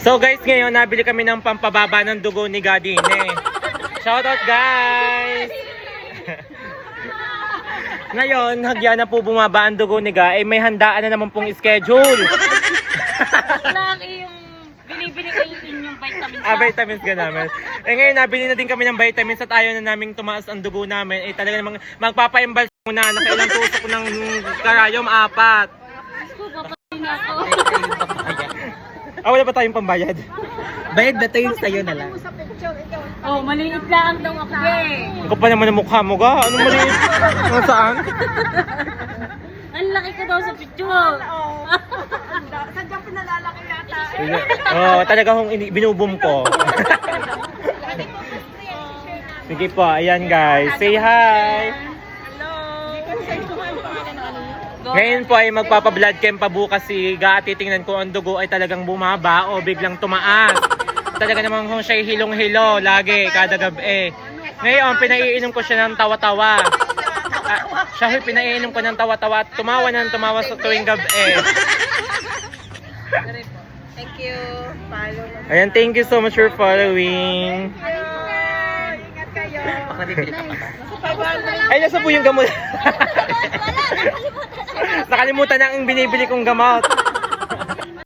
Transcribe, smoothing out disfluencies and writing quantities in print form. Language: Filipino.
So guys, ngayon nabili kami ng pampababa ng dugo ni Gadine. Shoutout guys! Ngayon, hagya na po bumaba ang dugo ni Ga, may handaan na naman pong schedule. Laki yung binibili ko yung inyong vitamins. Vitamins ka namin. Ngayon, nabili na din kami ng vitamins at ayaw na naming tumaas ang dugo namin. Talaga namang magpapa-embals muna. Nakailang tusok ng karayom, 4. Papasin ako. Wala ba tayong pambayad? Bayad na to yung sa'yo na lang. Oh, maliit lang daw ako eh. Ikaw pa naman ang mukha mo, Ga. Anong maliit? Saan? Ang laki ko daw sa picture. Sadyang pinalalaki yata. Talaga hong binubum ko. Sige po, ayan guys. Say hi! Ngayon po ay magpapa-blood chem pa bukas si Ga. Titingnan ko ang dugo ay talagang bumaba o biglang tumaas. Talaga namang siya hilong-hilo lagi, kada gabi. Ngayon, pinaiinom ko siya ng tawa-tawa. Siya pinaiinom ko ng tawa-tawa at tumawa ng tumawa sa tuwing gabi. Thank you. Follow. Ayan, thank you so much for following. Ingat kayo. Baka bibili ka pa ba? Ay, nasa po yung gamot. Nakalimutan na ang binibili kong gamot.